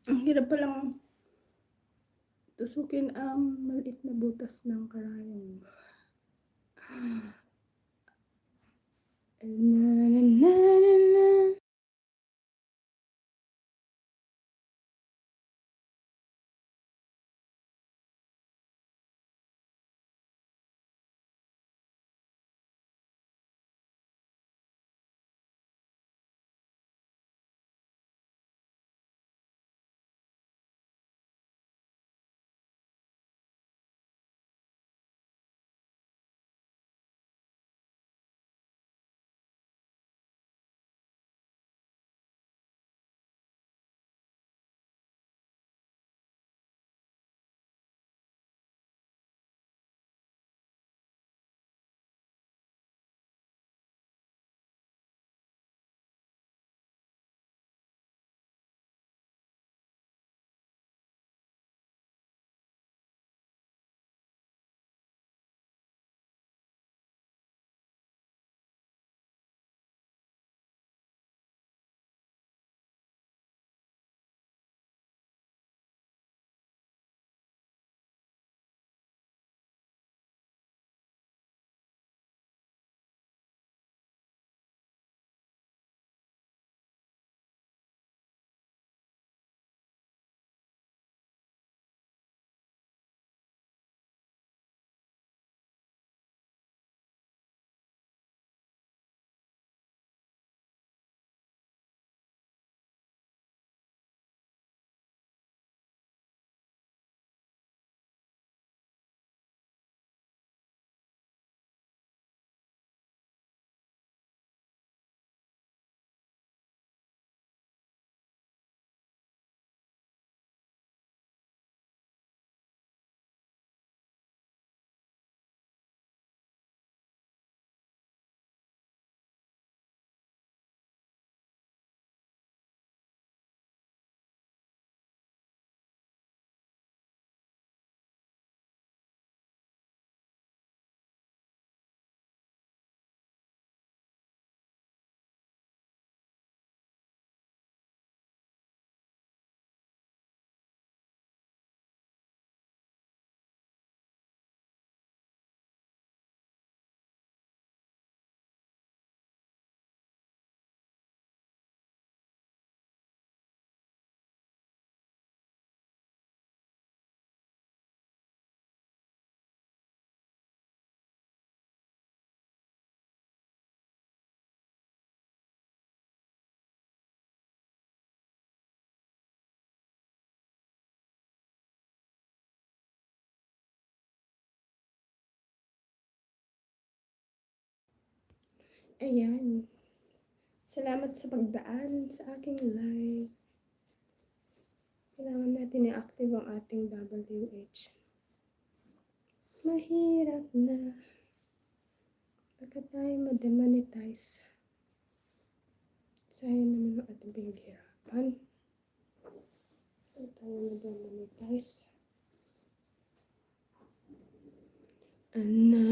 Ang hirap palang tusukin ang maliit na butas ng karayom. Na, na, na, na, na. Ayan. Salamat sa pagdaan sa aking live. Kailangan natin i-active ang ating WH. Mahirap na pagka tayo ma-demonetize. Sayang naman ang ating pinaghirapan. Pagka tayo ma-demonetize. Na,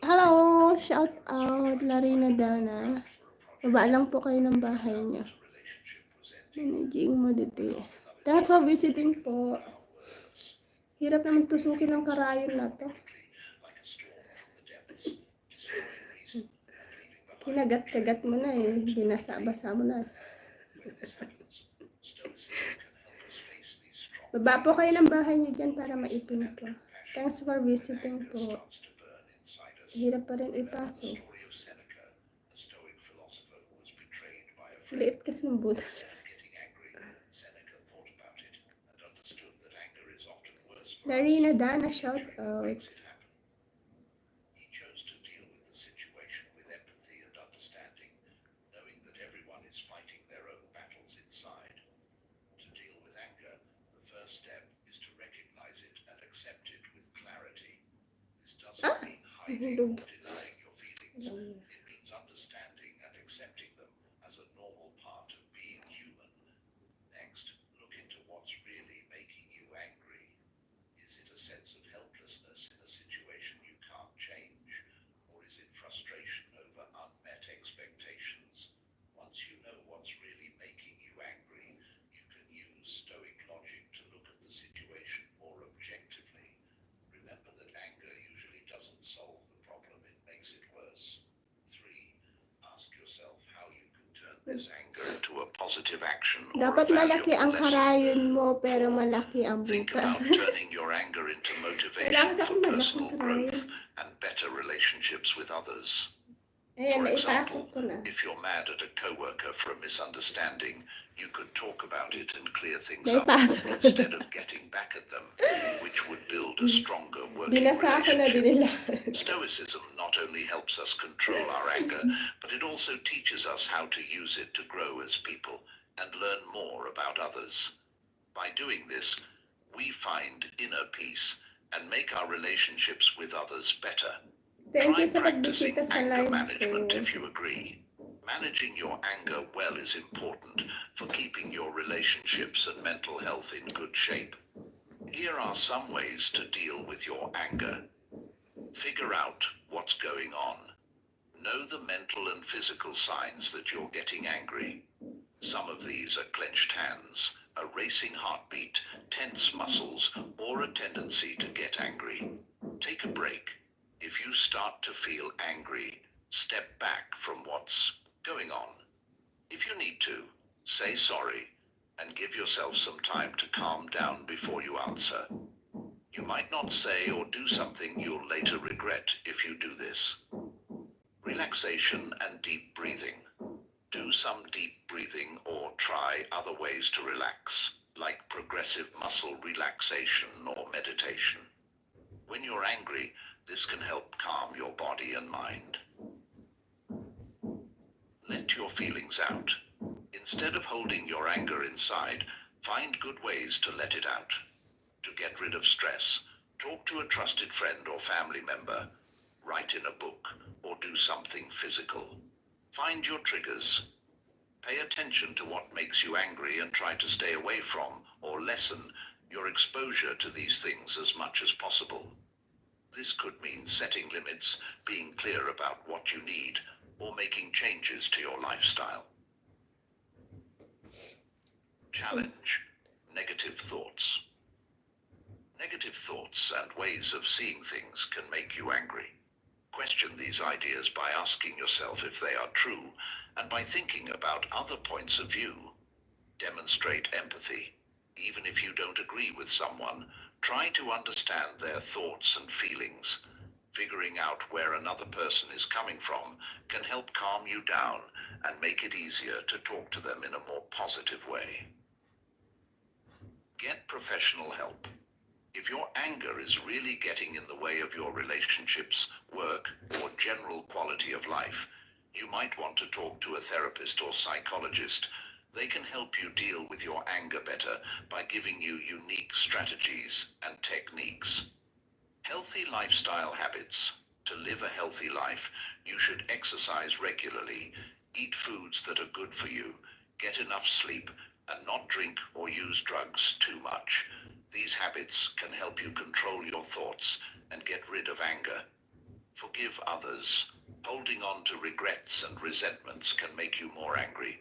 Hello! Shout out, Irene Dana. Baba lang po kayo ng bahay niyo. Managing modite. Thanks for visiting po. Hirap naman tusukin ng karayon na to. Kinagat-kagat mo na eh. Binasa-basa mo na. Baba po kayo ng bahay niyo dyan para maipin ko. Thanks for visiting po. Hirap pa rin ipasok. Liit kasi ng butas. Irene Dana, shout out. Ah! Hulog. Dapat malaki ang karayon mo pero malaki ang bukas. Kailangan sa akong malaking karayon. Ayan, naipasok ko na. If you're mad at a coworker for a misunderstanding, you could talk about it and clear things up instead of getting back at them, which would build a stronger working relationship. Stoicism not only helps us control our anger, but it also teaches us how to use it to grow as people and learn more about others. By doing this, we find inner peace and make our relationships with others better. Thank you Try sa practicing pagbisita sa anger live management ko. if you agree. Managing your anger well is important for keeping your relationships and mental health in good shape. Here are some ways to deal with your anger. Figure out what's going on. Know the mental and physical signs that you're getting angry. Some of these are clenched hands, a racing heartbeat, tense muscles, or a tendency to get angry. Take a break. If you start to feel angry, step back from what's going on. If you need to, say sorry and give yourself some time to calm down before you answer. You might not say or do something you'll later regret if you do this. Relaxation and deep breathing. Do some deep breathing or try other ways to relax, like progressive muscle relaxation or meditation. When you're angry, this can help calm your body and mind. Let your feelings out. Instead of holding your anger inside, find good ways to let it out. To get rid of stress, talk to a trusted friend or family member, write in a book, or do something physical. Find your triggers. Pay attention to what makes you angry and try to stay away from or lessen your exposure to these things as much as possible. This could mean setting limits, being clear about what you need, or making changes to your lifestyle. Challenge. Negative thoughts. Negative thoughts and ways of seeing things can make you angry. Question these ideas by asking yourself if they are true, and by thinking about other points of view. Demonstrate empathy. Even if you don't agree with someone, try to understand their thoughts and feelings. Figuring out where another person is coming from can help calm you down and make it easier to talk to them in a more positive way. Get professional help. If your anger is really getting in the way of your relationships, work, or general quality of life, you might want to talk to a therapist or psychologist. They can help you deal with your anger better by giving you unique strategies and techniques. Healthy lifestyle habits. To live a healthy life, you should exercise regularly, eat foods that are good for you, get enough sleep, and not drink or use drugs too much. These habits can help you control your thoughts and get rid of anger. Forgive others. Holding on to regrets and resentments can make you more angry.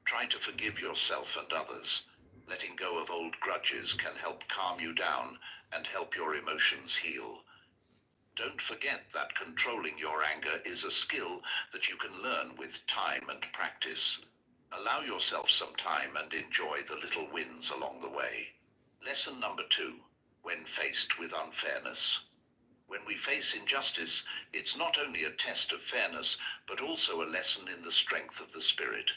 Try to forgive yourself and others. Letting go of old grudges can help calm you down and help your emotions heal. Don't forget that controlling your anger is a skill that you can learn with time and practice. Allow yourself some time and enjoy the little wins along the way. Lesson number 2. When faced with unfairness. When we face injustice, it's not only a test of fairness, but also a lesson in the strength of the spirit.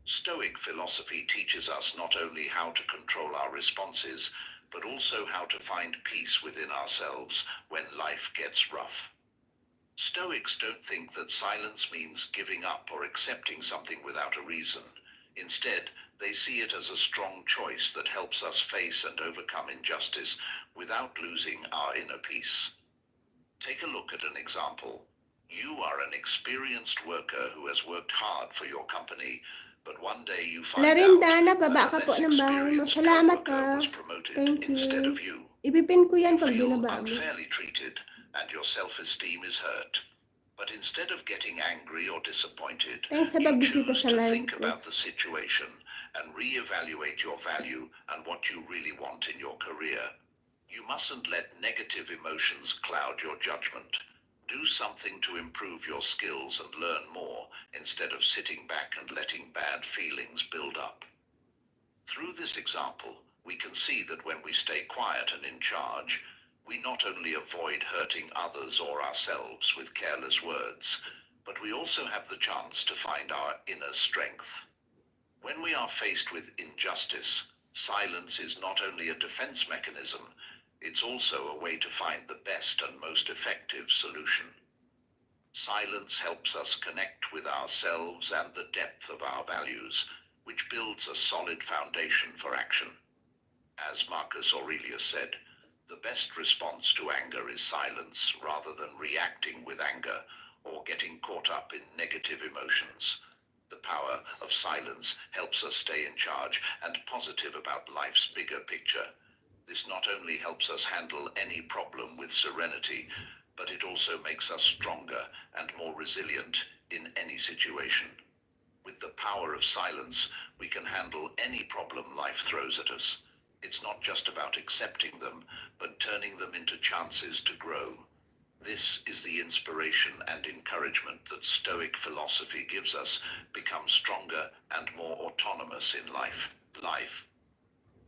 Stoic philosophy teaches us not only how to control our responses, but also how to find peace within ourselves when life gets rough. Stoics don't think that silence means giving up or accepting something without a reason. Instead, they see it as a strong choice that helps us face and overcome injustice without losing our inner peace. Take a look at an example. You are an experienced worker who has worked hard for your company, but one day you find Larin, out Dana, that baba a ka po less ng bahay mo. experienced Salamat coworker was ah. promoted Thank instead you. of you. Ipipin ko yan You pag feel binaba mo. unfairly treated and your self-esteem is hurt. But instead of getting angry or disappointed, Thanks sa you pagbisita choose sa to live think ko. about the situation and re-evaluate your value and what you really want in your career. You mustn't let negative emotions cloud your judgment. Do something to improve your skills and learn more instead of sitting back and letting bad feelings build up. Through this example, we can see that when we stay quiet and in charge, we not only avoid hurting others or ourselves with careless words, but we also have the chance to find our inner strength. When we are faced with injustice, silence is not only a defense mechanism, it's also a way to find the best and most effective solution. Silence helps us connect with ourselves and the depth of our values, which builds a solid foundation for action. As Marcus Aurelius said, the best response to anger is silence rather than reacting with anger or getting caught up in negative emotions. The power of silence helps us stay in charge and positive about life's bigger picture. This not only helps us handle any problem with serenity, but it also makes us stronger and more resilient in any situation. With the power of silence, we can handle any problem life throws at us. It's not just about accepting them, but turning them into chances to grow. This is the inspiration and encouragement that Stoic philosophy gives us, become stronger and more autonomous in life.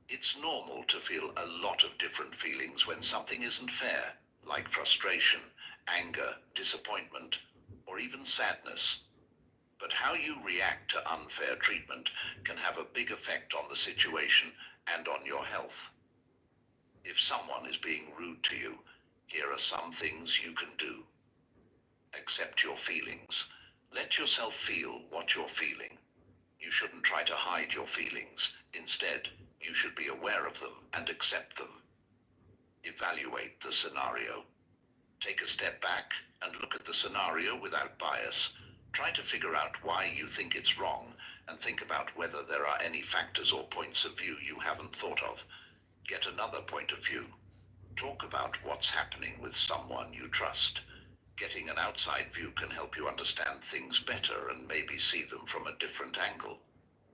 It's normal to feel a lot of different feelings when something isn't fair, like frustration, anger, disappointment, or even sadness. But how you react to unfair treatment can have a big effect on the situation and on your health. If someone is being rude to you, here are some things you can do. Accept your feelings. Let yourself feel what you're feeling. You shouldn't try to hide your feelings. Instead, you should be aware of them and accept them. Evaluate the scenario. Take a step back and look at the scenario without bias. Try to figure out why you think it's wrong and think about whether there are any factors or points of view you haven't thought of. Get another point of view. Talk about what's happening with someone you trust. Getting an outside view can help you understand things better and maybe see them from a different angle.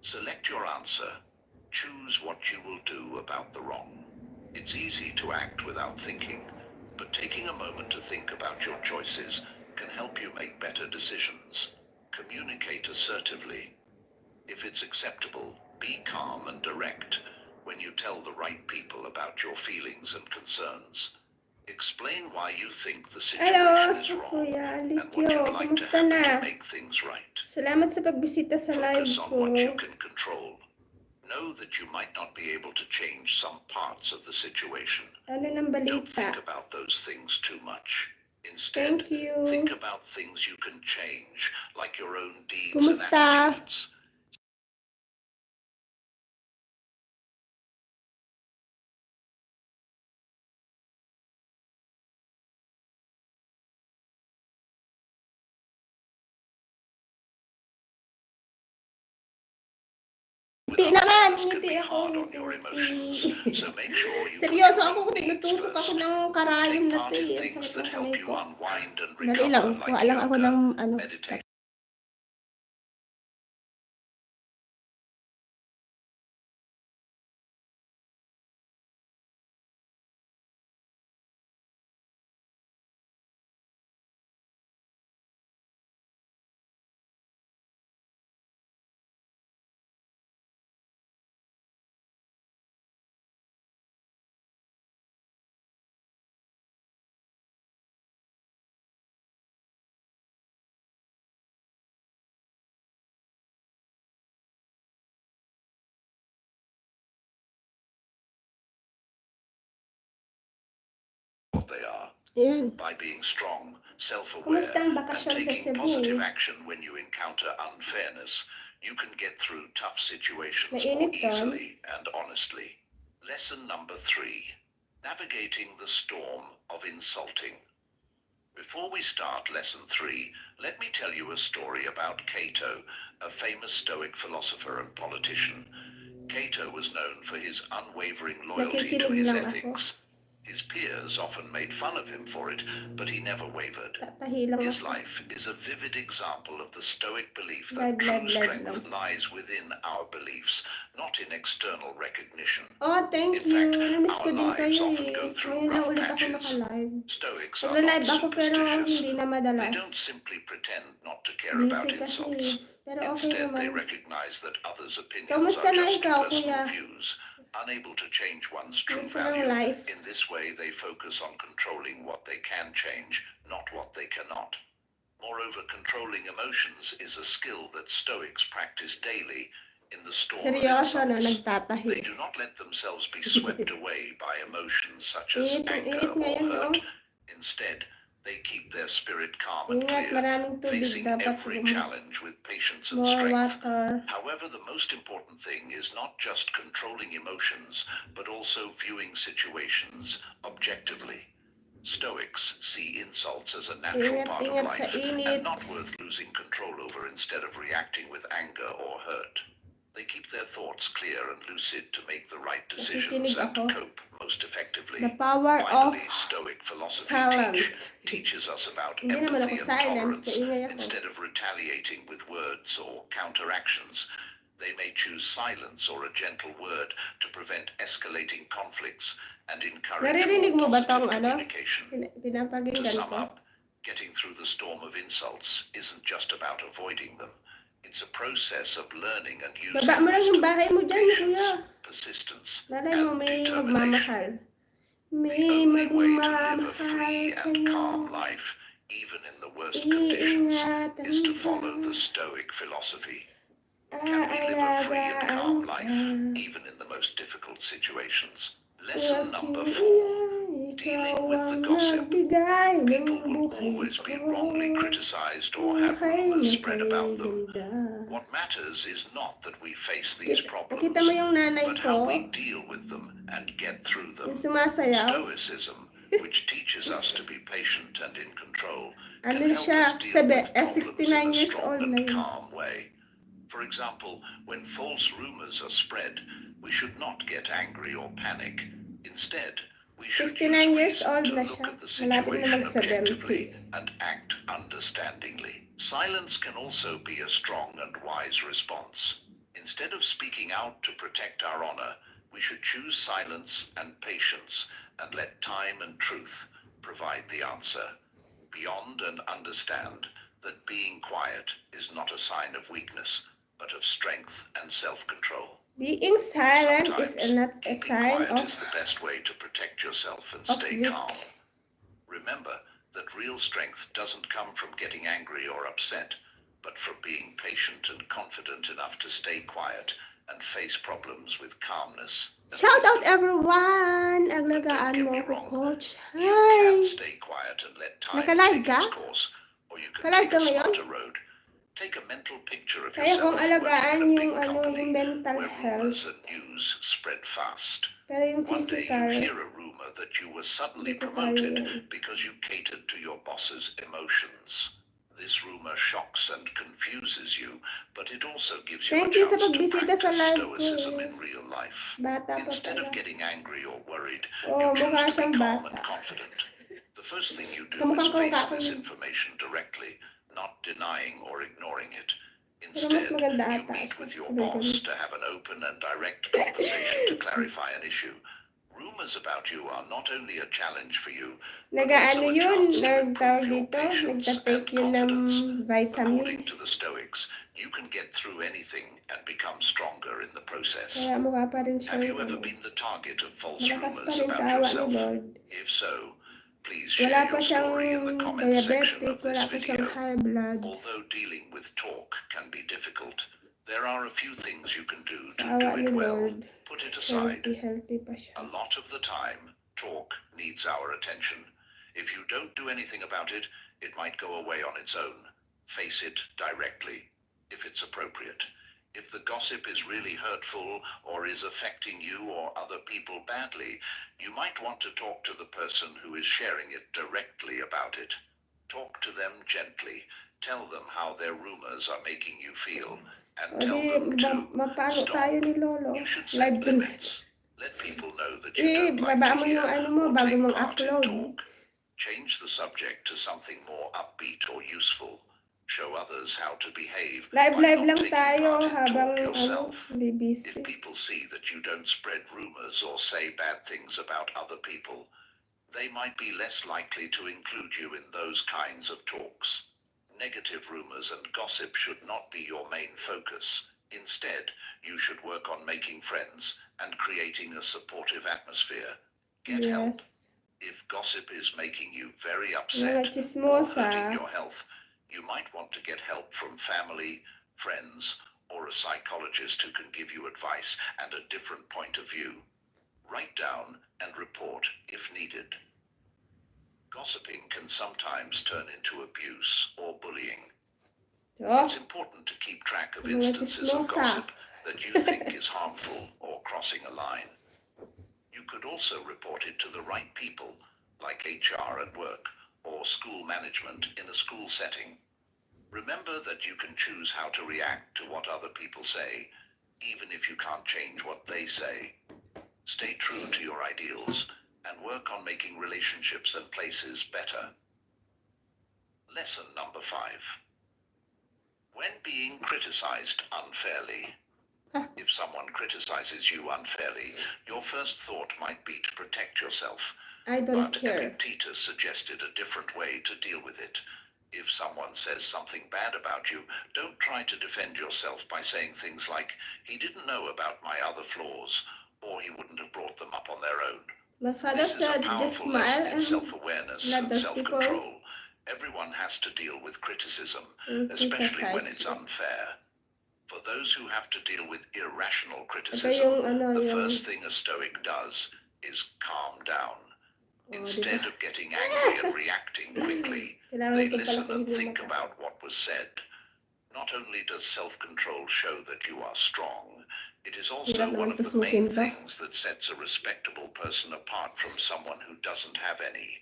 Select your answer. Choose what you will do about the wrong. It's easy to act without thinking, but taking a moment to think about your choices can help you make better decisions. Communicate assertively. If it's acceptable, be calm and direct when you tell the right people about your feelings and concerns. Explain why you think the Hello, situation is sa wrong Kuya and what Alikyo. you'd like to Kumusta happen na? to make things right. Salamat sa pagbisita sa live Focus on ko. what you can control. Know that you might not be able to change some parts of the situation. Ano ng Don't think balita? about those things too much. Instead, Thank you. think about things you can change, like your own deeds and Kumusta? attitudes. Ngiti with naman, others can ngiti be ako. hard on your emotions, so make sure you put Seryoso your ako own kung needs tinutusok ako first. ng karayom Take na part to in eh. Ang things sakit that ng help kamay you ko. unwind and Dali lang, recover, kuha like lang ako ng yoga, meditation. What they are. Ayan. By being strong, self-aware, Kumusta ang and bakasyon sa taking Cebu? positive action when you encounter unfairness, you can get through tough situations more Mainit doon. easily and honestly. Lesson number 3. Navigating the storm of insulting. Before we start lesson 3, let me tell you a story about Cato, a famous Stoic philosopher and politician. Cato was known for his unwavering loyalty to Nakikinig his lang ako. ethics. His peers often made fun of him for it, but he never wavered. Tatahi lang His ako. life is a vivid example of the Stoic belief Live, that true live, live strength lang. lies within our beliefs, not in external recognition. Oh, thank In you. fact, Namiss ko our din lives kayo often eh. go through Ngayon lang rough ulit ako patches. naka-live. Stoics are not Nagla-live ako pero superstitious. hindi na They madalas. don't simply pretend not to care about Busy kasi. insults. Pero okay Instead, they naman. recognize that others' opinions Kamusta are na just ikaw, personal kuya? views, unable to change one's true Kamusta ng value. life? In this way, they focus on controlling what they can change, not what they cannot. Moreover, controlling emotions is a skill that Stoics practice daily in the storm of Seryoso na insults. They nagtatahi. do not let themselves be swept away by emotions such as Init anger or ngayon, no? hurt. Instead, they keep their spirit calm and Ingat, clear, maraming tubig facing dapat. every challenge with patience and More strength. water. However, the most important thing is not just controlling emotions, but also viewing situations objectively. Stoics see insults as a natural part of Ingat sa life init. and not worth losing control over instead of reacting with anger or hurt. They keep their thoughts clear and lucid to make the right decisions Nakikinig and ako. cope most effectively. The power Finally, of Stoic philosophy silence. teaches us about Hindi naman empathy ako and silence, tolerance. maingay ako. Instead of retaliating with words or counteractions, they may choose silence or a gentle word to prevent escalating conflicts and encourage Naririnig mo more ba tong positive ano? communication. To Pinapakinggan sum ko. up, getting through the storm of insults isn't just about avoiding them. It's a process of learning and using Baba mo lang yung wisdom, bahay mo dyan, patience, kuya. persistence, Lalay mo and may determination. magmamahal. The May only way to live a magmamahal free and sa'yo. calm life, even in the worst conditions, Iingatan is to ka. follow the Stoic philosophy. Can we live a free and calm life, even in the most difficult situations? Lesson number 4. Dealing with the gossip. People will always be wrongly criticized or have rumors spread about them. What matters is not that we face these problems, Nakita mo yung nanay but how ko? we deal with them and get through them. Yung sumasayaw. Stoicism, which teaches us to be patient and in control, Ano can na help siya? us deal with problems 69 in a years strong old na and yun. calm way. For example, when false rumors are spread, we should not get angry or panic. Instead, we should 69 use years reason old to na look siya. at the Malapit na situation mag-70. objectively and act understandingly. Silence can also be a strong and wise response. Instead of speaking out to protect our honor, we should choose silence and patience and let time and truth provide the answer. Beyond and understand that being quiet is not a sign of weakness, but of strength and self-control. Being silent is Sometimes, not a keeping sign quiet of is the best way to protect yourself and of stay weak. calm. Remember that real strength doesn't come from getting angry or upset, but from being patient and confident enough to stay quiet and face problems with calmness. and Shout out wisdom. everyone! Ang But don't lagaan get mo me ako, wrong. coach. You can Hi! stay quiet and let time Naka-live take its ka? course, or you can Ka-live take ka a ngayon? smarter road. Take a mental picture of Kaya yourself kong working alagaan in a big yung company yung mental where health. rumors and news spread fast. Pero yung One day you physical, hear a rumor that you were suddenly hindi ko kaya promoted yun. because you catered to your boss's emotions. This rumor shocks and confuses you, but it also gives you Thank a you sa chance to pagbisita sa practice live ko stoicism eh. in real life. Bata pa Instead of pala. getting angry or worried, Oh, you mukha choose to be siyang calm bata. and confident. The first thing you do Kamukhang is face kamukha ko this yun. information directly, not denying or ignoring it. Pero mas Instead, maganda you ata meet siya. with your Sabi ko boss to have an open and direct conversation to clarify an issue. Rumors about you are not only a challenge for you, but Nag-ano also a yun, chance to nagtawag improve your dito, patience and nagtatake yun ng confidence. vitamin. According to the Stoics, you can get through anything and become stronger in the process. Kaya mukha pa rin Have siyang you ever ano. been the target of false Malakas pa rumors rin sa about awa ni yourself? Lord. If so, please Wala share pa your siyang story in the comments section diabetic, of this wala pa siyang video. high blood. Although dealing with talk can be difficult, there are a few things you can do to Sa do awa ni it well. Lord, Put it aside. healthy pa A siya. lot of the time, talk needs our attention. If you don't do anything about it, it might go away on its own. Face it directly, if it's appropriate. If the gossip is really hurtful or is affecting you or other people badly, you might want to talk to the person who is sharing it directly about it. Talk to them gently. Tell them how their rumors are making you feel. And tell them to Mapalo stop. tayo ni Lolo. You should Live set ko na. limits. Let people know that you don't like Baba to mo hear yung ano mo or bago take mong part in upload. talk. Change the subject to something more upbeat or useful. Show others how to behave by Live not lang taking tayo part in habang talk yourself. hindi busy. If people see that you don't spread rumors or say bad things about other people, they might be less likely to include you in those kinds of talks. Negative rumors and gossip should not be your main focus. Instead, you should work on making friends and creating a supportive atmosphere. Get help. If gossip is making you very upset or hurting your health, you might want to get help from family, friends, or a psychologist who can give you advice and a different point of view. Write down and report if needed. Gossiping can sometimes turn into abuse or bullying. It's important to keep track of instances of gossip that you think is harmful or crossing a line. You could also report it to the right people, like HR at work or school management in a school setting. Remember that you can choose how to react to what other people say, even if you can't change what they say. Stay true to your ideals and work on making relationships and places better. Lesson number 5. When being criticized unfairly. If someone criticizes you unfairly, your first thought might be to protect yourself. But Epictetus suggested a different way to deal with it. If someone says something bad about you, don't try to defend yourself by saying things like, "He didn't know about my other flaws," or "He wouldn't have brought them up on their own." My father This is a said, just powerful smile lesson in and self-awareness let and those self-control. Everyone has to deal with criticism, especially when it's unfair. For those who have to deal with irrational criticism, the first thing a Stoic does is calm down. Instead of getting angry and reacting quickly, they listen and think about what was said. Not only does self-control show that you are strong, it is also one of the main things that sets a respectable person apart from someone who doesn't have any.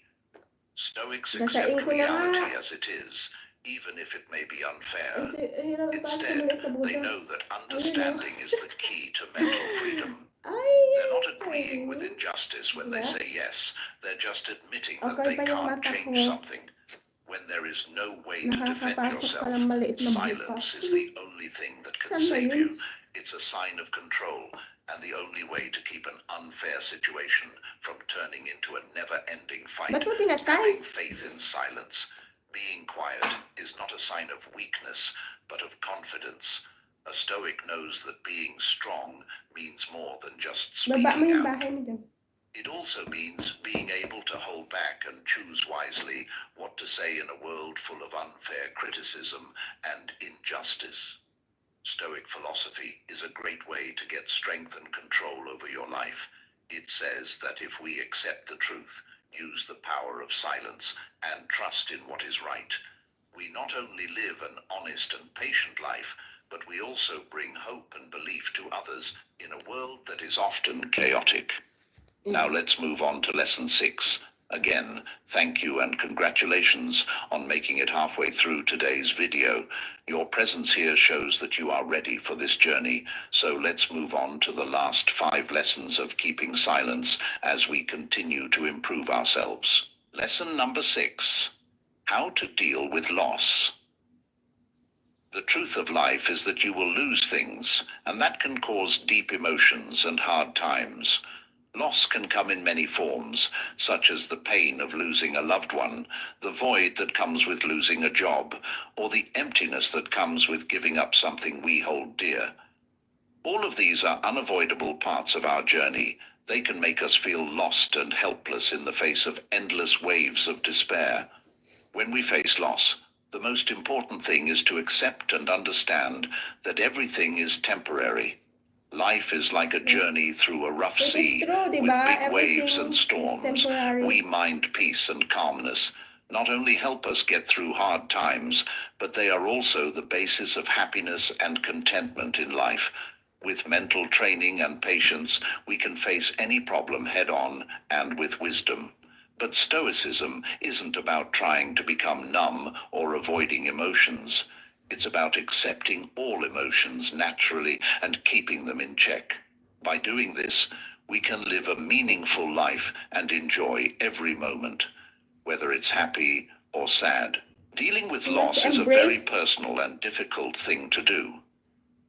Stoics accept reality as it is, even if it may be unfair. Instead, they know that understanding is the key to mental freedom. They're not agreeing with injustice when they say yes. They're just admitting that they can't change something. When there is no way to defend yourself, silence is the only thing that can save you. It's a sign of control and the only way to keep an unfair situation from turning into a never-ending fight. Having faith in silence, being quiet, is not a sign of weakness, but of confidence. A Stoic knows that being strong means more than just speaking out. It also means being able to hold back and choose wisely what to say in a world full of unfair criticism and injustice. Stoic philosophy is a great way to get strength and control over your life. It says that if we accept the truth, use the power of silence, and trust in what is right, we not only live an honest and patient life, but we also bring hope and belief to others in a world that is often chaotic. Now let's move on to lesson 6, Again, thank you and congratulations on making it halfway through today's video. Your presence here shows that you are ready for this journey, so let's move on to the last 5 lessons of keeping silence as we continue to improve ourselves. Lesson number 6. How to deal with loss. The truth of life is that you will lose things, and that can cause deep emotions and hard times. Loss can come in many forms, such as the pain of losing a loved one, the void that comes with losing a job, or the emptiness that comes with giving up something we hold dear. All of these are unavoidable parts of our journey. They can make us feel lost and helpless in the face of endless waves of despair. When we face loss, the most important thing is to accept and understand that everything is temporary. Life is like a journey through a rough It is sea true, di with ba? big waves Everything and is storms. temporary. We mind peace and calmness not only help us get through hard times, but they are also the basis of happiness and contentment in life. With mental training and patience, we can face any problem head on and with wisdom. But Stoicism isn't about trying to become numb or avoiding emotions. It's about accepting all emotions naturally and keeping them in check. By doing this, we can live a meaningful life and enjoy every moment, whether it's happy or sad. Dealing with We must loss is a very embrace. personal and difficult thing to do.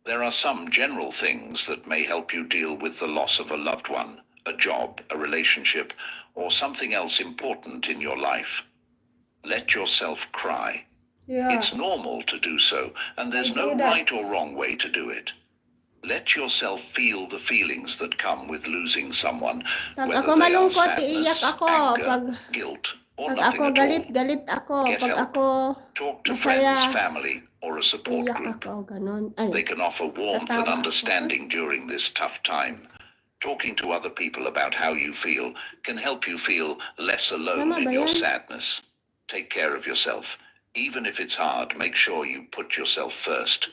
There are some general things that may help you deal with the loss of a loved one, a job, a relationship, or something else important in your life. Let yourself cry. Yeah. It's normal to do so, and there's I no do that. right or wrong way to do it. Let yourself feel the feelings that come with losing someone, Pag whether ako they are malungkot, iiyak sadness, ako. anger, Pag, guilt, or pag nothing ako at galit, all. galit ako. Get Pag help. ako Talk to masaya, friends, family, or a support iiyak group. ako. Ganon. Ay, They can offer warmth and tatawa ako. understanding during this tough time. Talking to other people about how you feel can help you feel less alone Tama in ba your yan? sadness. Take care of yourself. Even if it's hard, make sure you put yourself first.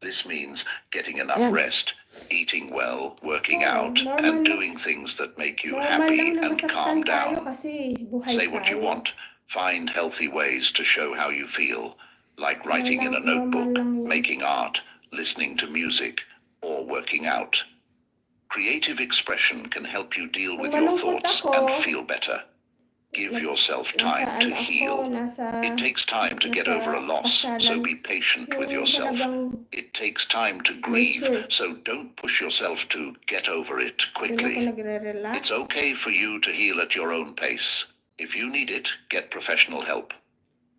This means getting enough Ayan. rest, eating well, working Oo, out, normal and lang. doing things that make you Normal happy lang na and masaktan calm tayo down. kasi buhay Say what you tayo. want. Find healthy ways to show how you feel, like writing in a Normal notebook, lang yan. making art, listening to music, or working out. Creative expression can help you deal Kung with your malungkot thoughts ako, and feel better. Give yourself time to nasaan ako, heal. It takes time to get over a loss, so be patient with yourself. talagang It takes time to grieve, nature. so don't push yourself to get over it Doon ako quickly. nagre-relax. It's okay for you to heal at your own pace. If you need it, get professional help.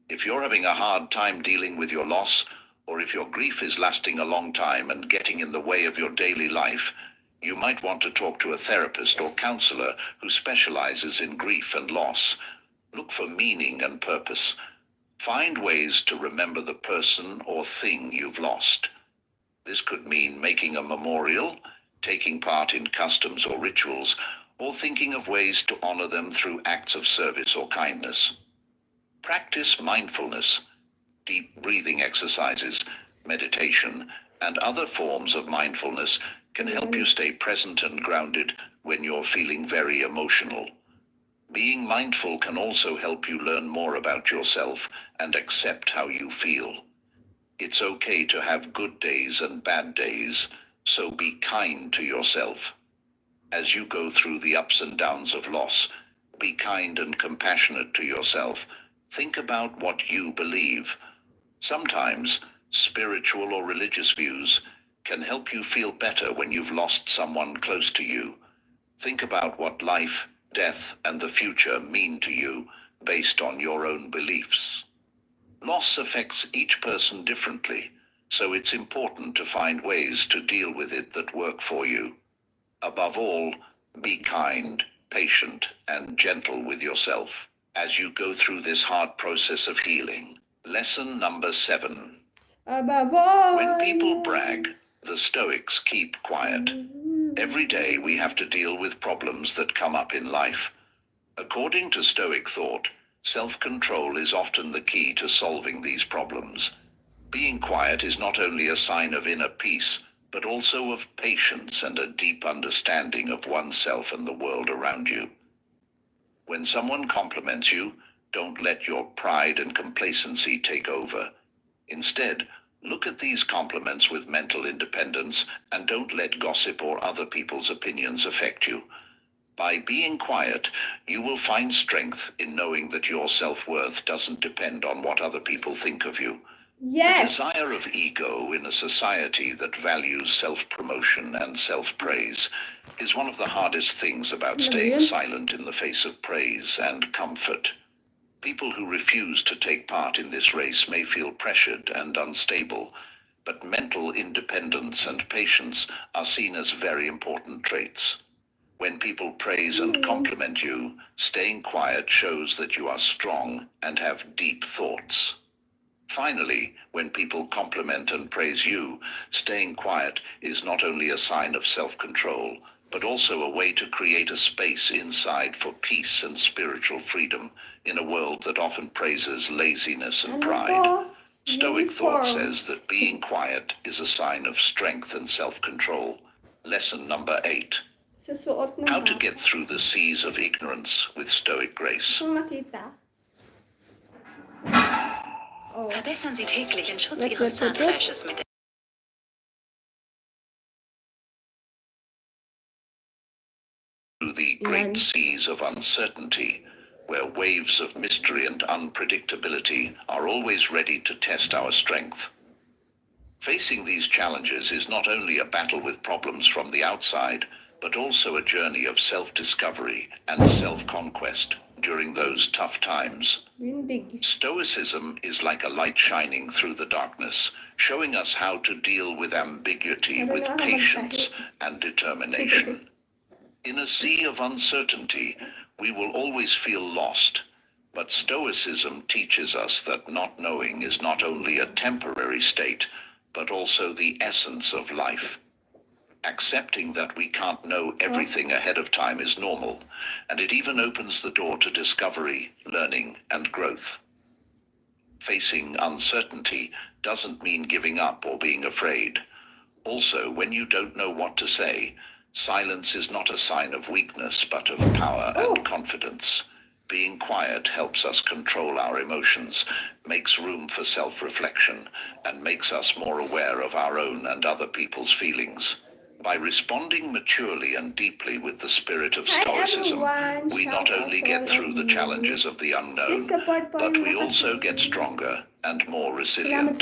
If you're having a hard time dealing with your loss, or if your grief is lasting a long time and getting in the way of your daily life, you might want to talk to a therapist or counselor who specializes in grief and loss. Look for meaning and purpose. Find ways to remember the person or thing you've lost. This could mean making a memorial, taking part in customs or rituals, or thinking of ways to honor them through acts of service or kindness. Practice mindfulness, deep breathing exercises, meditation, and other forms of mindfulness can help you stay present and grounded when you're feeling very emotional. Being mindful can also help you learn more about yourself and accept how you feel. It's okay to have good days and bad days, so be kind to yourself. As you go through the ups and downs of loss, be kind and compassionate to yourself. Think about what you believe. Sometimes, spiritual or religious views can help you feel better when you've lost someone close to you. Think about what life, death, and the future mean to you based on your own beliefs. Loss affects each person differently, so it's important to find ways to deal with it that work for you. Above all, be kind, patient, and gentle with yourself as you go through this hard process of healing. Lesson number 7. Above all, When people brag, the Stoics keep quiet. Every day we have to deal with problems that come up in life. According to Stoic thought, self-control is often the key to solving these problems. Being quiet is not only a sign of inner peace, but also of patience and a deep understanding of oneself and the world around you. When someone compliments you, don't let your pride and complacency take over. Instead, look at these compliments with mental independence and don't let gossip or other people's opinions affect you. By being quiet, you will find strength in knowing that your self-worth doesn't depend on what other people think of you. The desire of ego in a society that values self-promotion and self-praise is one of the hardest things about staying silent in the face of praise and comfort. People who refuse to take part in this race may feel pressured and unstable, but mental independence and patience are seen as very important traits. When people praise and compliment you, staying quiet shows that you are strong and have deep thoughts. Finally, when people compliment and praise you, staying quiet is not only a sign of self-control, but also a way to create a space inside for peace and spiritual freedom in a world that often praises laziness and pride. Stoic thought says that being quiet is a sign of strength and self-control. Lesson number 8. How to get through the seas of ignorance with stoic grace. Verbessern Sie täglich den Schutz Ihres Zahnfleisches mit Through the great seas of uncertainty, where waves of mystery and unpredictability are always ready to test our strength. Facing these challenges is not only a battle with problems from the outside, but also a journey of self-discovery and self-conquest during those tough times. Stoicism is like a light shining through the darkness, showing us how to deal with ambiguity with patience and determination. In a sea of uncertainty, we will always feel lost, but Stoicism teaches us that not knowing is not only a temporary state, but also the essence of life. Accepting that we can't know everything ahead of time is normal, and it even opens the door to discovery, learning, and growth. Facing uncertainty doesn't mean giving up or being afraid. Also, when you don't know what to say, silence is not a sign of weakness, but of power and confidence. Being quiet helps us control our emotions, makes room for self-reflection, and makes us more aware of our own and other people's feelings. By responding maturely and deeply with the spirit of Stoicism, we not only get through the challenges of the unknown, but we also get stronger and more resilient.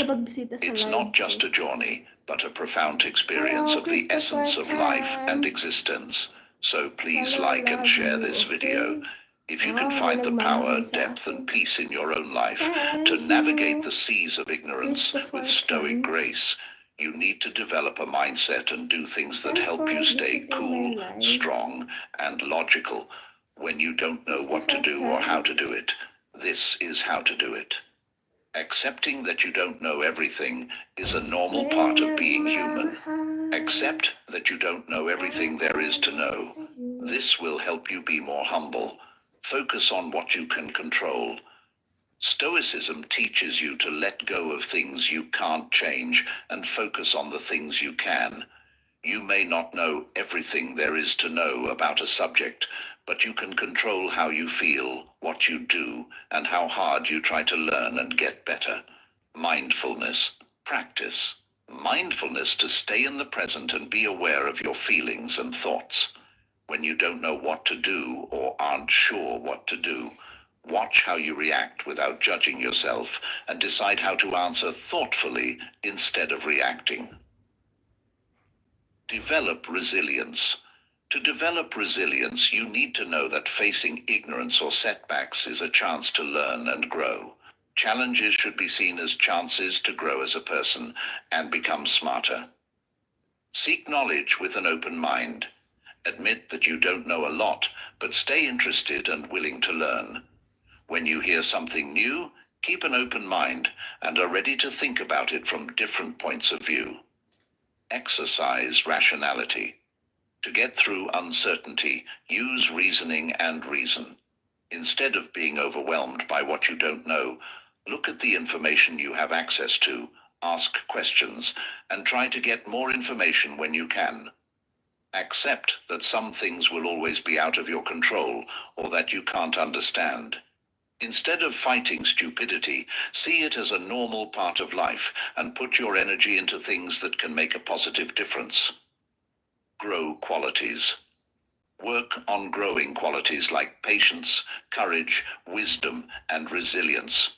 It's not just a journey, but a profound experience of the essence of life and existence. So please like and share this video. If you can find the power, depth, and peace in your own life to navigate the seas of ignorance with stoic grace, you need to develop a mindset and do things that help you stay cool, strong, and logical when you don't know what to do or how to do it. This is how to do it. Accepting that you don't know everything is a normal part of being human. Accept that you don't know everything there is to know. This will help you be more humble. Focus on what you can control. Stoicism teaches you to let go of things you can't change and focus on the things you can. You may not know everything there is to know about a subject, but you can control how you feel, what you do, and how hard you try to learn and get better. Mindfulness. Practice. Mindfulness to stay in the present and be aware of your feelings and thoughts. When you don't know what to do or aren't sure what to do, watch how you react without judging yourself and decide how to answer thoughtfully instead of reacting. Develop resilience. To develop resilience, you need to know that facing ignorance or setbacks is a chance to learn and grow. Challenges should be seen as chances to grow as a person and become smarter. Seek knowledge with an open mind. Admit that you don't know a lot, but stay interested and willing to learn. When you hear something new, keep an open mind and are ready to think about it from different points of view. Exercise rationality. To get through uncertainty, use reasoning and reason. Instead of being overwhelmed by what you don't know, look at the information you have access to, ask questions, and try to get more information when you can. Accept that some things will always be out of your control or that you can't understand. Instead of fighting stupidity, see it as a normal part of life and put your energy into things that can make a positive difference. Grow qualities. Work on growing qualities like patience, courage, wisdom, and resilience.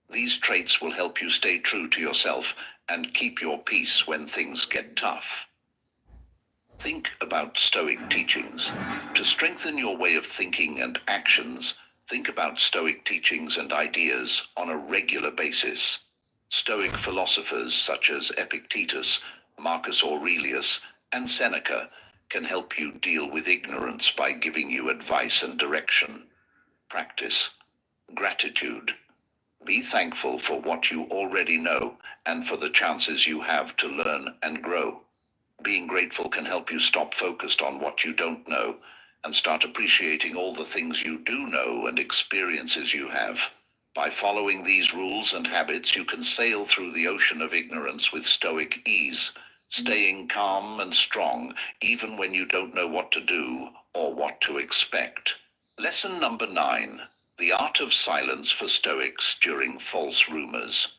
These traits will help you stay true to yourself and keep your peace when things get tough. Think about Stoic teachings. To strengthen your way of thinking and actions, think about Stoic teachings and ideas on a regular basis. Stoic philosophers such as Epictetus, Marcus Aurelius, and Seneca can help you deal with ignorance by giving you advice and direction. Practice gratitude. Be thankful for what you already know and for the chances you have to learn and grow. Being grateful can help you stop focused on what you don't know and start appreciating all the things you do know and experiences you have. By following these rules and habits, you can sail through the ocean of ignorance with stoic ease, staying calm and strong even when you don't know what to do or what to expect. Lesson number 9. The art of silence for Stoics during false rumors.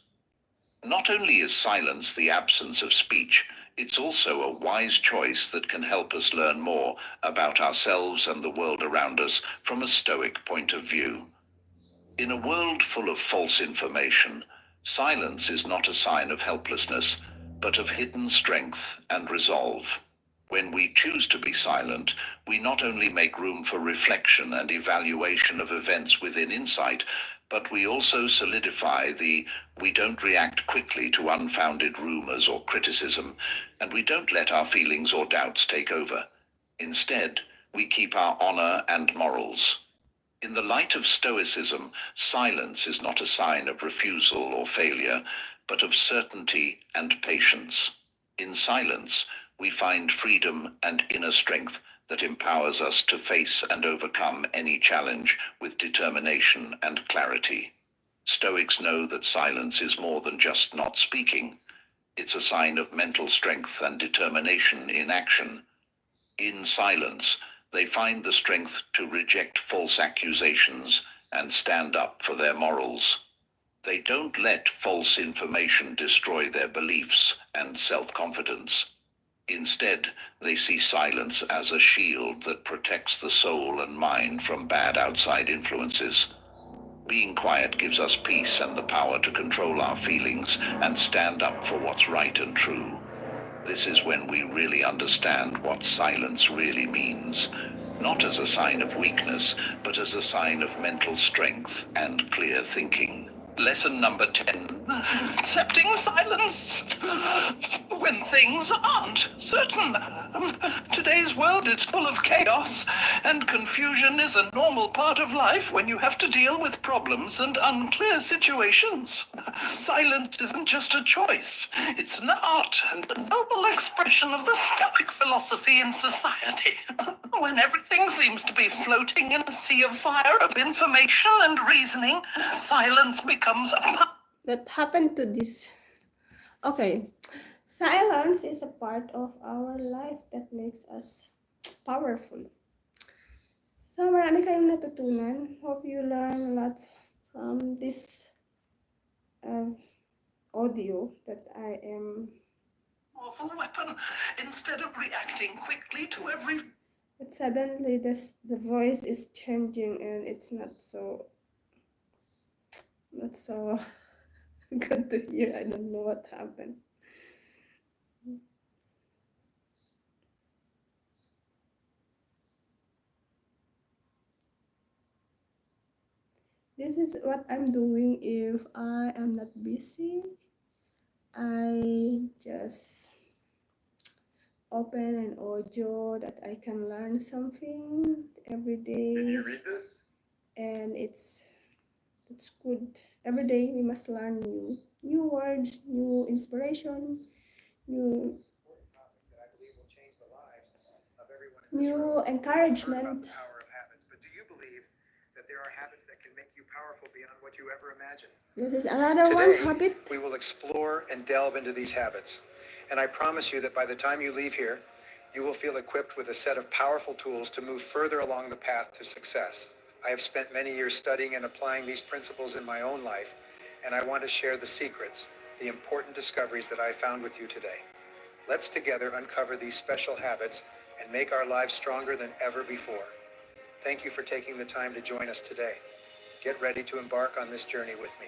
Not only is silence the absence of speech, it's also a wise choice that can help us learn more about ourselves and the world around us from a Stoic point of view. In a world full of false information, silence is not a sign of helplessness, but of hidden strength and resolve. When we choose to be silent, we not only make room for reflection and evaluation of events within insight, but we also solidify we don't react quickly to unfounded rumors or criticism, and we don't let our feelings or doubts take over. Instead, we keep our honor and morals. In the light of Stoicism, silence is not a sign of refusal or failure, but of certainty and patience. In silence, we find freedom and inner strength that empowers us to face and overcome any challenge with determination and clarity. Stoics know that silence is more than just not speaking. It's a sign of mental strength and determination in action. In silence, they find the strength to reject false accusations and stand up for their morals. They don't let false information destroy their beliefs and self-confidence. Instead, they see silence as a shield that protects the soul and mind from bad outside influences. Being quiet gives us peace and the power to control our feelings and stand up for what's right and true. This is when we really understand what silence really means, not as a sign of weakness, but as a sign of mental strength and clear thinking. Lesson number 10. Accepting silence when things aren't certain. Today's world is full of chaos, and confusion is a normal part of life when you have to deal with problems and unclear situations. Silence isn't just a choice, it's an art and a noble expression of the Stoic philosophy in society. When everything seems to be floating in a sea of fire of information and reasoning, silence becomes a That happened to this. Okay. Silence is a part of our life that makes us powerful. So, marami kayong natutunan. Hope you learn a lot from this audio that I am. powerful weapon instead of reacting quickly to every. But suddenly, the voice is changing, and it's not so good to hear. I don't know what happened. This is what I'm doing if I am not busy. I just open an audio that I can learn something every day. Did you read this? And it's good. Every day we must learn new words, new inspiration, new new encouragement. Power of habits, but do you believe that there are habits that can make you powerful beyond what you ever imagined? This is another one habit. We will explore and delve into these habits. And I promise you that by the time you leave here, you will feel equipped with a set of powerful tools to move further along the path to success. I have spent many years studying and applying these principles in my own life, and I want to share the secrets, the important discoveries that I found with you today. Let's together uncover these special habits and make our lives stronger than ever before. Thank you for taking the time to join us today. Get ready to embark on this journey with me.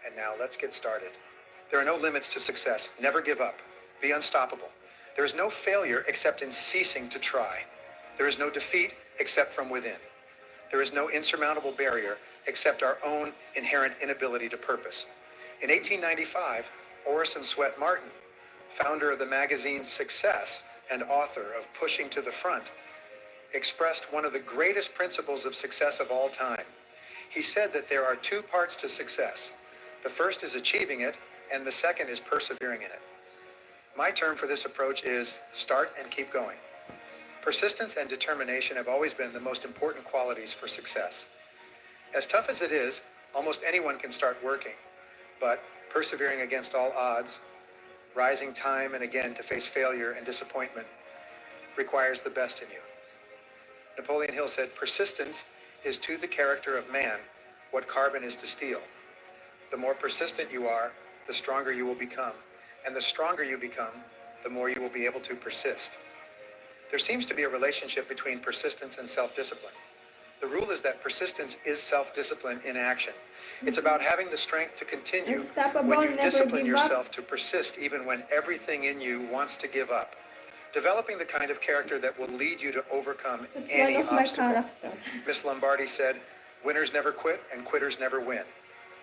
And now let's get started. There are no limits to success. Never give up. Be unstoppable. There is no failure except in ceasing to try. There is no defeat except from within. There is no insurmountable barrier except our own inherent inability to purpose. In 1895, Orison Swett Martin, founder of the magazine Success and author of Pushing to the Front, expressed one of the greatest principles of success of all time. He said that there are two parts to success. The first is achieving it, and the second is persevering in it. My term for this approach is start and keep going. Persistence and determination have always been the most important qualities for success. As tough as it is, almost anyone can start working, but persevering against all odds, rising time and again to face failure and disappointment, requires the best in you. Napoleon Hill said, persistence is to the character of man what carbon is to steel. The more persistent you are, the stronger you will become. And the stronger you become, the more you will be able to persist. There seems to be a relationship between persistence and self-discipline. The rule is that persistence is self-discipline in action. It's about having the strength to continue Unstoppable, when you never discipline give up. yourself to persist even when everything in you wants to give up. Developing the kind of character that will lead you to overcome It's any one of my obstacle. character. Miss Lombardi said, winners never quit and quitters never win.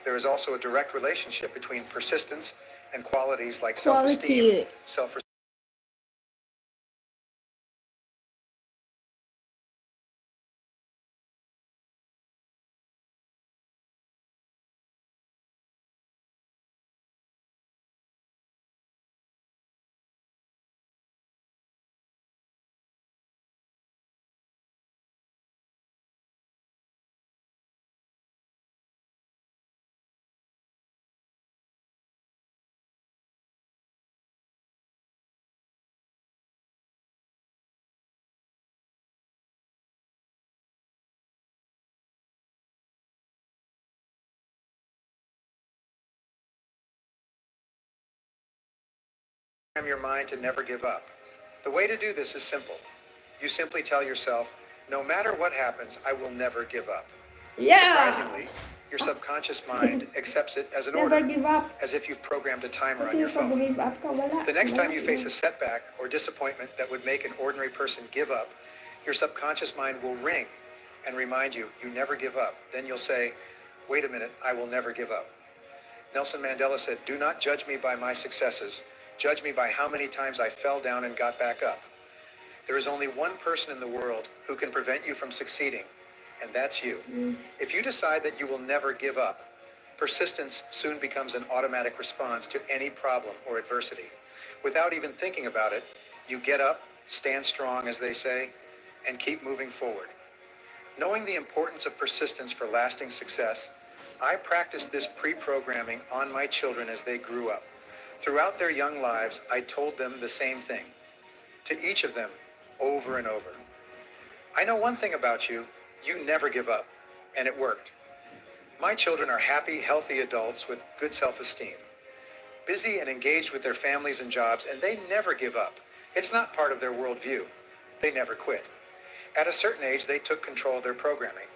There is also a direct relationship between persistence and qualities like self-esteem, Quality. self-respect. Program your mind to never give up. The way to do this is simple. You simply tell yourself, no matter what happens, I will never give up. Yeah! Surprisingly, your subconscious mind accepts it as an Never order, give up. as if you've programmed a timer on Kasi your pag phone. give up ka, wala. The next Wala time you face yun. a setback or disappointment that would make an ordinary person give up, your subconscious mind will ring and remind you, you never give up. Then you'll say, wait a minute, I will never give up. Nelson Mandela said, do not judge me by my successes. Judge me by how many times I fell down and got back up. There is only one person in the world who can prevent you from succeeding, and that's you. If you decide that you will never give up, persistence soon becomes an automatic response to any problem or adversity. Without even thinking about it, you get up, stand strong, as they say, and keep moving forward. Knowing the importance of persistence for lasting success, I practiced this pre-programming on my children as they grew up. Throughout their young lives, I told them the same thing, to each of them, over and over. I know one thing about you, you never give up, and it worked. My children are happy, healthy adults with good self-esteem, busy and engaged with their families and jobs, and they never give up. It's not part of their worldview. They never quit. At a certain age, they took control of their programming.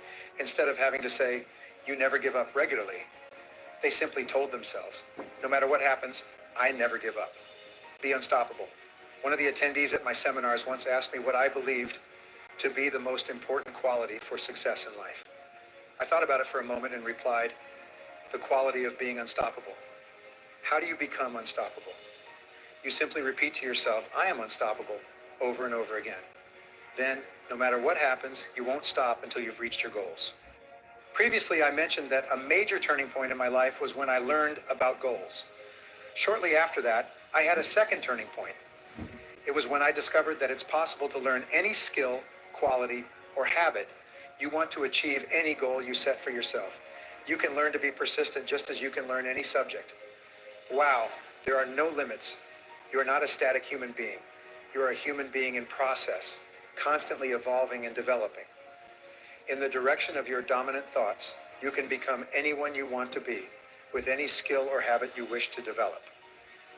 Instead of having to say, you never give up regularly, they simply told themselves, no matter what happens, I never give up. Be unstoppable. One of the attendees at my seminars once asked me what I believed to be the most important quality for success in life. I thought about it for a moment and replied, the quality of being unstoppable. How do you become unstoppable? You simply repeat to yourself, I am unstoppable, over and over again. Then, no matter what happens, you won't stop until you've reached your goals. Previously, I mentioned that a major turning point in my life was when I learned about goals. Shortly after that, I had a second turning point. It was when I discovered that it's possible to learn any skill, quality, or habit you want to achieve any goal you set for yourself. You can learn to be persistent just as you can learn any subject. Wow, there are no limits. You are not a static human being. You're a human being in process, constantly evolving and developing. In the direction of your dominant thoughts, you can become anyone you want to be, with any skill or habit you wish to develop.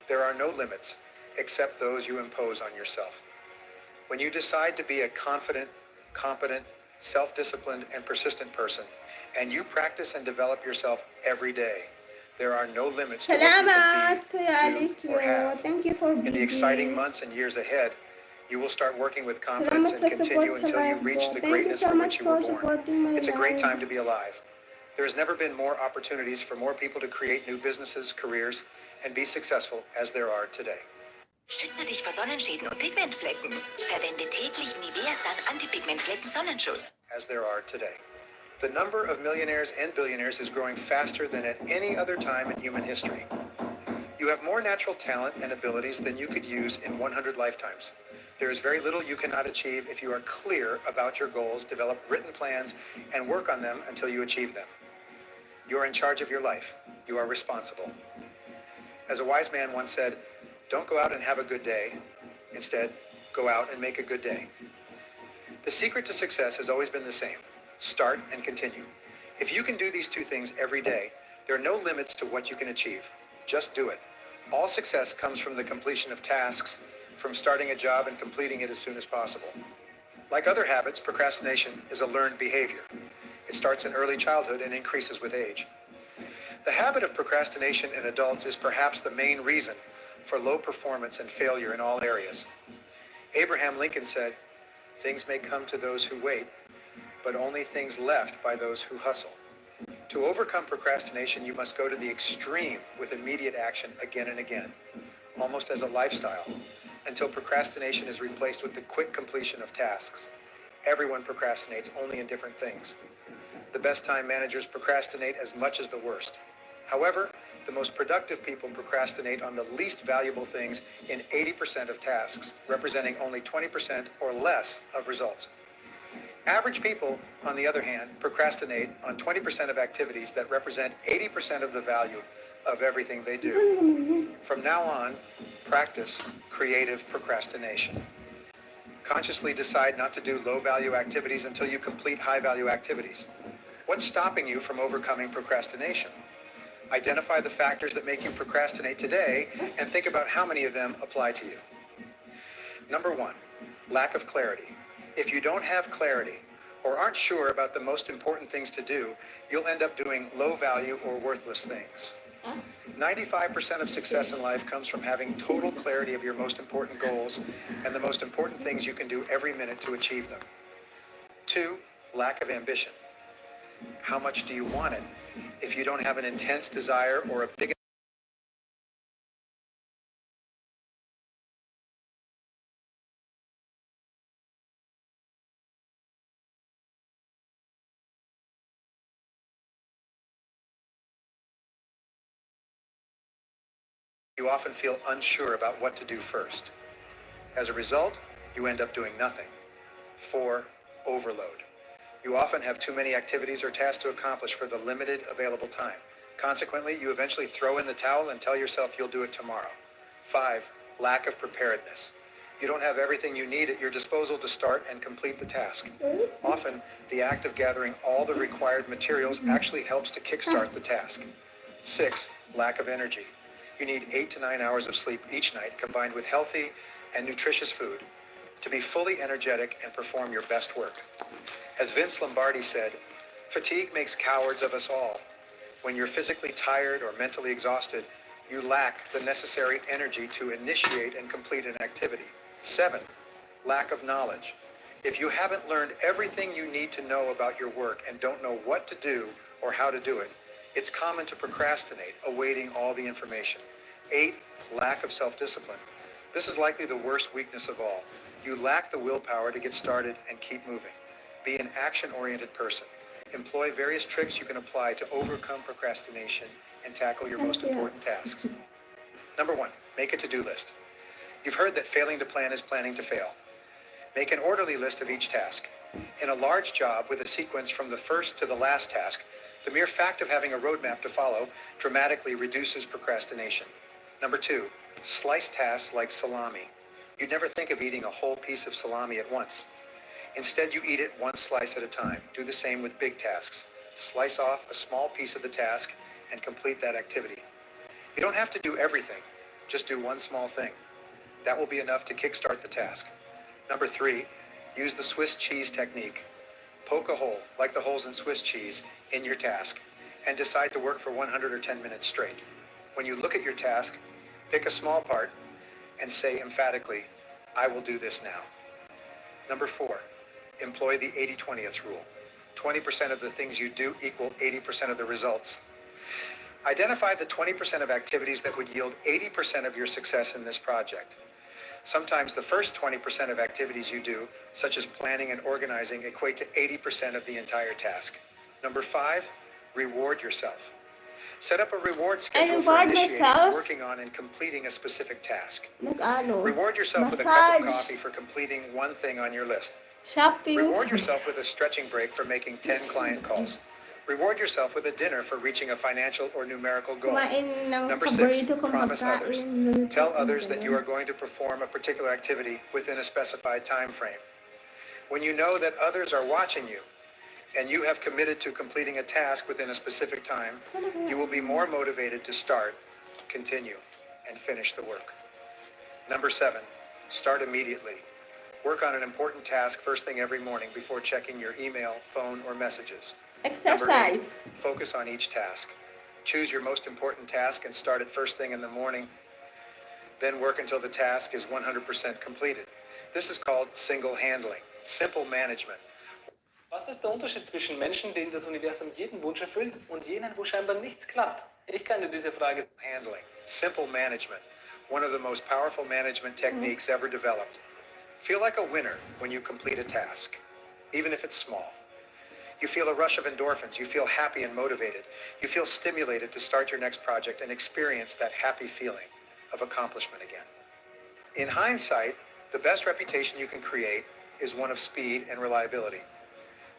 There are no limits, except those you impose on yourself. When you decide to be a confident, competent, self-disciplined, and persistent person, and you practice and develop yourself every day, there are no limits to what you Salamat, can Kuya be, do, or have. Alikyo. Thank you for In the exciting bidding. months and years ahead, you will start working with confidence Salamat and sa support continue sa until you live reach ko. the Thank you greatness so for much which you for were born. supporting my It's a great live. time to be alive. There has never been more opportunities for more people to create new businesses, careers, and be successful as there are today. Schütze dich vor Sonnenschäden und Pigmentflecken. Verwende täglich Nivea Sun Anti-Pigmentflecken Sonnenschutz. As there are today. The number of millionaires and billionaires is growing faster than at any other time in human history. You have more natural talent and abilities than you could use in 100 lifetimes. There is very little you cannot achieve if you are clear about your goals, develop written plans, and work on them until you achieve them. You are in charge of your life. You are responsible. As a wise man once said, don't go out and have a good day. Instead, go out and make a good day. The secret to success has always been the same. Start and continue. If you can do these two things every day, there are no limits to what you can achieve. Just do it. All success comes from the completion of tasks, from starting a job and completing it as soon as possible. Like other habits, procrastination is a learned behavior. It starts in early childhood and increases with age. The habit of procrastination in adults is perhaps the main reason for low performance and failure in all areas. Abraham Lincoln said, "Things may come to those who wait, but only things left by those who hustle." To overcome procrastination, you must go to the extreme with immediate action again and again, almost as a lifestyle, until procrastination is replaced with the quick completion of tasks. Everyone procrastinates, only in different things. The best time managers procrastinate as much as the worst. However, the most productive people procrastinate on the least valuable things in 80% of tasks, representing only 20% or less of results. Average people, on the other hand, procrastinate on 20% of activities that represent 80% of the value of everything they do. From now on, practice creative procrastination. Consciously decide not to do low-value activities until you complete high-value activities. What's stopping you from overcoming procrastination? Identify the factors that make you procrastinate today and think about how many of them apply to you. Number one, lack of clarity. If you don't have clarity or aren't sure about the most important things to do, you'll end up doing low-value or worthless things. 95% of success in life comes from having total clarity of your most important goals and the most important things you can do every minute to achieve them. Two, lack of ambition. How much do you want it? If you don't have an intense desire or a big you often feel unsure about what to do first. As a result, you end up doing nothing. 4, overload. You often have too many activities or tasks to accomplish for the limited available time. Consequently, you eventually throw in the towel and tell yourself you'll do it tomorrow. 5, lack of preparedness. You don't have everything you need at your disposal to start and complete the task. Often, the act of gathering all the required materials actually helps to kickstart the task. 6, lack of energy. You need 8 to 9 hours of sleep each night, combined with healthy and nutritious food, to be fully energetic and perform your best work. As Vince Lombardi said, fatigue makes cowards of us all. When you're physically tired or mentally exhausted, you lack the necessary energy to initiate and complete an activity. 7, lack of knowledge. If you haven't learned everything you need to know about your work and don't know what to do or how to do it, it's common to procrastinate, awaiting all the information. 8, lack of self-discipline. This is likely the worst weakness of all. You lack the willpower to get started and keep moving. Be an action-oriented person. Employ various tricks you can apply to overcome procrastination and tackle your most important tasks. Number 1, make a to-do list. You've heard that failing to plan is planning to fail. Make an orderly list of each task. In a large job with a sequence from the first to the last task, the mere fact of having a roadmap to follow dramatically reduces procrastination. Number 2, slice tasks like salami. You'd never think of eating a whole piece of salami at once. Instead, you eat it one slice at a time. Do the same with big tasks. Slice off a small piece of the task and complete that activity. You don't have to do everything. Just do one small thing. That will be enough to kickstart the task. Number 3, use the Swiss cheese technique. Poke a hole, like the holes in Swiss cheese, in your task, and decide to work for 100 or 10 minutes straight. When you look at your task, pick a small part and say emphatically, I will do this now. Number 4, employ the 80-20th rule. 20% of the things you do equal 80% of the results. Identify the 20% of activities that would yield 80% of your success in this project. Sometimes the first 20% of activities you do, such as planning and organizing, equate to 80% of the entire task. Number 5, reward yourself. Set up a reward schedule for reward initiating, myself? working on, and completing a specific task. Nag-ano? Reward yourself with a cup of Massage. coffee for completing one thing on your list. Shopping. Reward yourself with a stretching break for making 10 client calls. Reward yourself with a dinner for reaching a financial or numerical goal. Kumain ng Number 6, paborito kong promise others. pagkain. Luto Tell kong others that you ganun. are going to perform a particular activity within a specified time frame. When you know that others are watching you and you have committed to completing a task within a specific time, you will be more motivated to start, continue, and finish the work. Number 7, start immediately. Work on an important task first thing every morning before checking your email, phone, or messages. Number 8, Exercise. focus on each task. Choose your most important task and start it first thing in the morning. Then work until the task is 100% completed. This is called single handling, simple management. Was ist der Unterschied zwischen Menschen, denen das Universum jeden Wunsch erfüllt, und jenen, wo scheinbar nichts klappt? Ich kann dir diese Frage Handling, simple management, one of the most powerful management techniques ever developed. Feel like a winner when you complete a task, even if it's small. You feel a rush of endorphins. You feel happy and motivated. You feel stimulated to start your next project and experience that happy feeling of accomplishment again. In hindsight, the best reputation you can create is one of speed and reliability.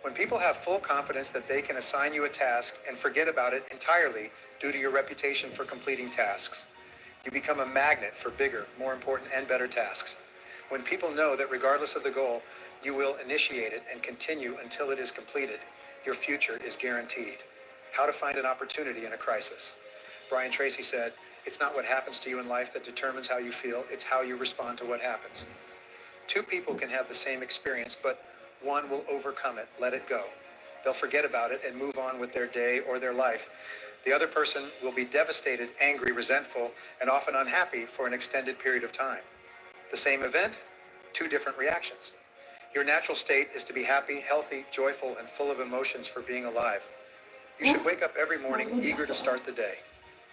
When people have full confidence that they can assign you a task and forget about it entirely due to your reputation for completing tasks, you become a magnet for bigger, more important, and better tasks. When people know that regardless of the goal, you will initiate it and continue until it is completed, your future is guaranteed. How to find an opportunity in a crisis. Brian Tracy said, "It's not what happens to you in life that determines how you feel, it's how you respond to what happens." 2 people can have the same experience, but one will overcome it, let it go. They'll forget about it and move on with their day or their life. The other person will be devastated, angry, resentful, and often unhappy for an extended period of time. The same event, 2 different reactions. Your natural state is to be happy, healthy, joyful, and full of emotions for being alive. You should wake up every morning eager to start the day.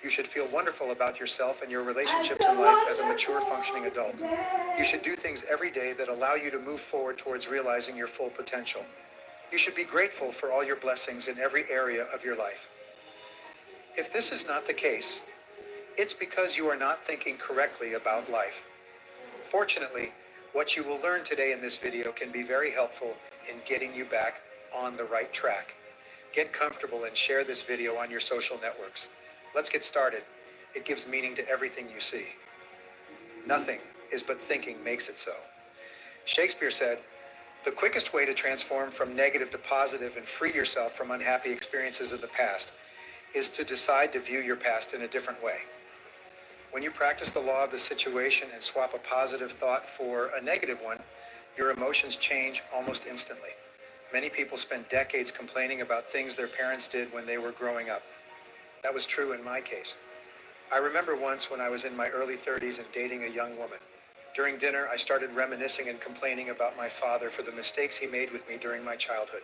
You should feel wonderful about yourself and your relationships in life as a mature, functioning adult. You should do things every day that allow you to move forward towards realizing your full potential. You should be grateful for all your blessings in every area of your life. If this is not the case, it's because you are not thinking correctly about life. Fortunately, what you will learn today in this video can be very helpful in getting you back on the right track. Get comfortable and share this video on your social networks. Let's get started. It gives meaning to everything you see. Nothing is but thinking makes it so. Shakespeare said, "The quickest way to transform from negative to positive and free yourself from unhappy experiences of the past is to decide to view your past in a different way." When you practice the law of the situation and swap a positive thought for a negative one, your emotions change almost instantly. Many people spend decades complaining about things their parents did when they were growing up. That was true in my case. I remember once when I was in my early 30s and dating a young woman. During dinner, I started reminiscing and complaining about my father for the mistakes he made with me during my childhood.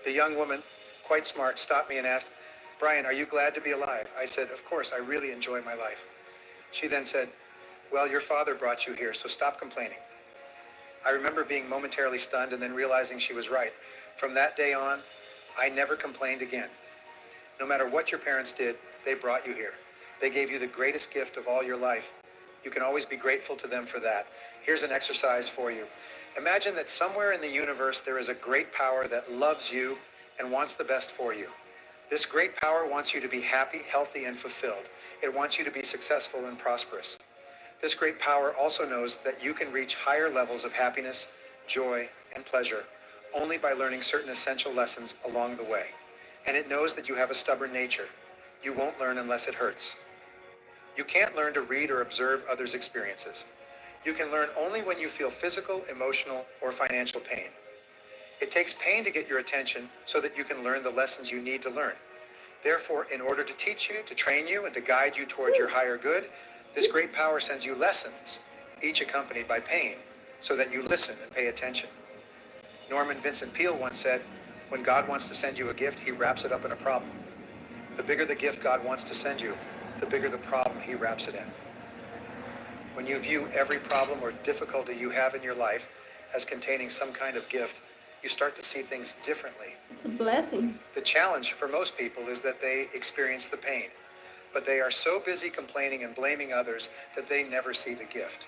The young woman, quite smart, stopped me and asked, "Brian, are you glad to be alive?" I said, "Of course, I really enjoy my life." She then said, "Well, your father brought you here, so stop complaining." I remember being momentarily stunned and then realizing she was right. From that day on, I never complained again. No matter what your parents did, they brought you here. They gave you the greatest gift of all your life. You can always be grateful to them for that. Here's an exercise for you. Imagine that somewhere in the universe there is a great power that loves you and wants the best for you. This great power wants you to be happy, healthy, and fulfilled. It wants you to be successful and prosperous. This great power also knows that you can reach higher levels of happiness, joy, and pleasure only by learning certain essential lessons along the way. And it knows that you have a stubborn nature. You won't learn unless it hurts. You can't learn to read or observe others' experiences. You can learn only when you feel physical, emotional, or financial pain. It takes pain to get your attention so that you can learn the lessons you need to learn. Therefore, in order to teach you, to train you, and to guide you towards your higher good, this great power sends you lessons, each accompanied by pain, so that you listen and pay attention. Norman Vincent Peale once said, "When God wants to send you a gift, he wraps it up in a problem. The bigger the gift God wants to send you, the bigger the problem he wraps it in." When you view every problem or difficulty you have in your life as containing some kind of gift, you start to see things differently. It's a blessing. The challenge for most people is that they experience the pain, but they are so busy complaining and blaming others that they never see the gift.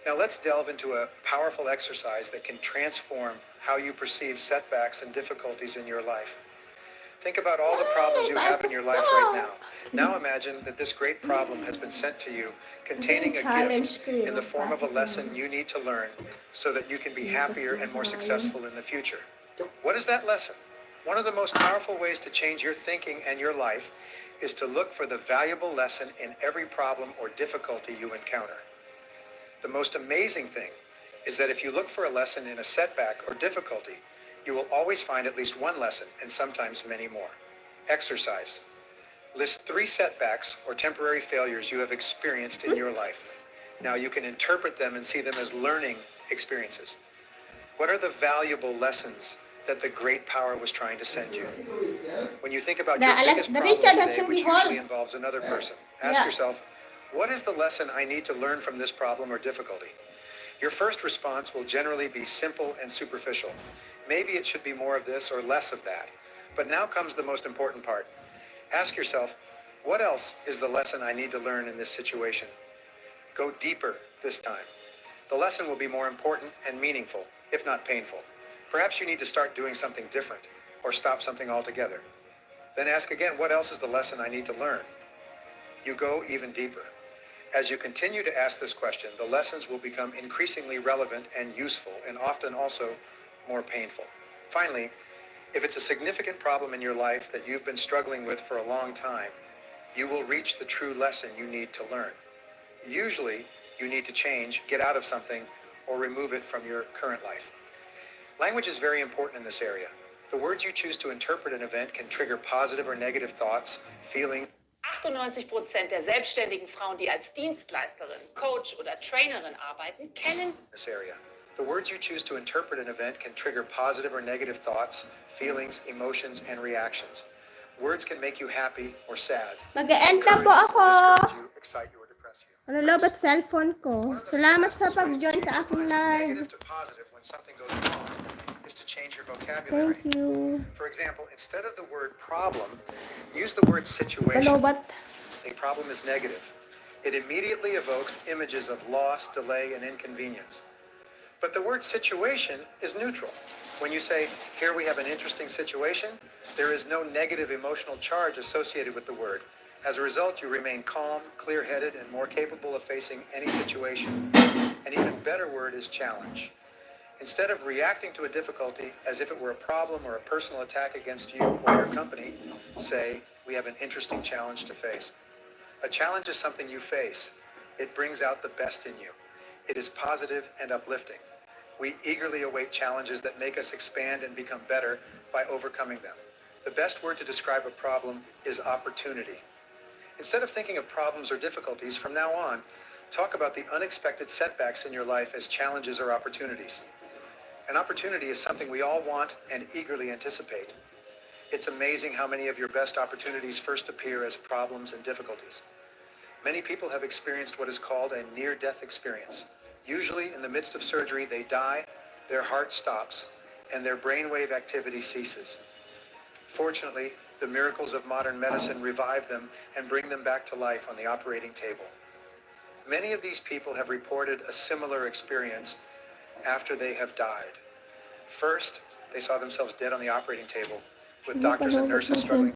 Now let's delve into a powerful exercise that can transform how you perceive setbacks and difficulties in your life. Think about all the problems you have in your life right now. Now imagine that this great problem has been sent to you containing a gift in the form of a lesson you need to learn so that you can be happier and more successful in the future. What is that lesson? One of the most powerful ways to change your thinking and your life is to look for the valuable lesson in every problem or difficulty you encounter. The most amazing thing is that if you look for a lesson in a setback or difficulty, you will always find at least one lesson and sometimes many more. Exercise. List 3 setbacks or temporary failures you have experienced in your life. Now you can interpret them and see them as learning experiences. What are the valuable lessons that the great power was trying to send you? When you think about your biggest problem today, which usually involves another person, ask yourself, what is the lesson I need to learn from this problem or difficulty? Your first response will generally be simple and superficial. Maybe it should be more of this or less of that. But now comes the most important part. Ask yourself, what else is the lesson I need to learn in this situation? Go deeper this time. The lesson will be more important and meaningful, if not painful. Perhaps you need to start doing something different or stop something altogether. Then ask again, what else is the lesson I need to learn? You go even deeper. As you continue to ask this question, the lessons will become increasingly relevant and useful, and often also more painful. Finally, if it's a significant problem in your life that you've been struggling with for a long time, you will reach the true lesson you need to learn. Usually, you need to change, get out of something, or remove it from your current life. Language is very important in this area. The words you choose to interpret an event can trigger positive or negative thoughts, feelings. 98% der selbstständigen Frauen, die als Dienstleisterin, Coach oder Trainerin arbeiten, kennen This area. The words you choose to interpret an event can trigger positive or negative thoughts, feelings, emotions, and reactions. Words can make you happy or sad. Mag-e-end na po ako. Discourage you, excite you, or depress you. Ano lobat cellphone ko? Salamat sa pag-join sa aking live. Negative to positive when something goes wrong is to change your vocabulary. Thank you. For example, instead of the word problem, use the word situation. Lobat. A problem is negative. It immediately evokes images of loss, delay, and inconvenience. But the word situation is neutral. When you say, here we have an interesting situation, there is no negative emotional charge associated with the word. As a result, you remain calm, clear-headed, and more capable of facing any situation. An even better word is challenge. Instead of reacting to a difficulty as if it were a problem or a personal attack against you or your company, say, we have an interesting challenge to face. A challenge is something you face. It brings out the best in you. It is positive and uplifting. We eagerly await challenges that make us expand and become better by overcoming them. The best word to describe a problem is opportunity. Instead of thinking of problems or difficulties, from now on, talk about the unexpected setbacks in your life as challenges or opportunities. An opportunity is something we all want and eagerly anticipate. It's amazing how many of your best opportunities first appear as problems and difficulties. Many people have experienced what is called a near-death experience. Usually, in the midst of surgery, they die, their heart stops, and their brainwave activity ceases. Fortunately, the miracles of modern medicine revive them and bring them back to life on the operating table. Many of these people have reported a similar experience after they have died. First, they saw themselves dead on the operating table, with doctors and nurses struggling